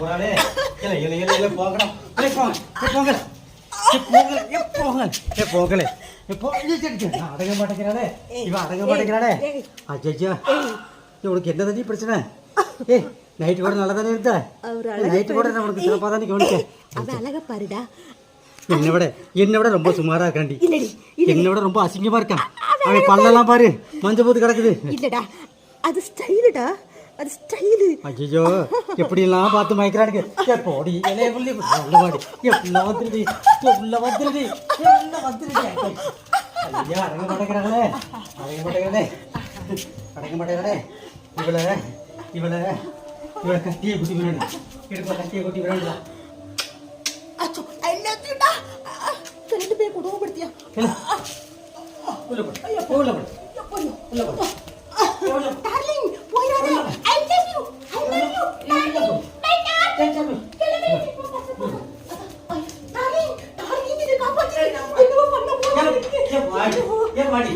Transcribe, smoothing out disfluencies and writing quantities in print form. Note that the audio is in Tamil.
போறாளே. இல்ல போங்கடா. போங்கலே. இப்போ அடங்க மாட்டேங்கிறாளே. இவ அடங்க மாட்டேங்கிறாளே. அஜய்யா இவனுக்கு என்ன தண்ணி பிரச்சனை? ஏய் நைட்டு கூட நல்லா தானே இருந்தா? நைட்டு கூட நம்மளுக்கு சிறப்பாக தானே கவனிச்சேன். அவன் அழகா பாருடா. என்னை விட ரொம்ப சுமாரா இருக்காண்டி. என்னை விட ரொம்ப அசிங்கமா இருக்கான். அவன் பல்லெல்லாம் பாரு மஞ்சள் போது கிடக்குது. இல்லடா அது ஸ்டைலுடா, அது ஸ்டைலு. ஐயோ எப்படியெல்லாம் பார்த்து மயக்கிறானுங்க. போடி இலைய புள்ளி உள்ள வாடி. உள்ள வந்துருடி ஐயா அடங்க மாட்டேங்கிறாங்களே. இவளை கத்தியை குட்டி விளையாடு. இடுப்ப கத்தியை குட்டி விளையாடுதா. எல்லாத்தையும்டா ரெண்டு பேர் குடும்பப்படுத்தியா. டார்லிங் போயிராத. I love you darling. Bye darling. Darling இது காப்பாத்து. என்னவோ பண்ண போறீங்க. ஏ வாடி.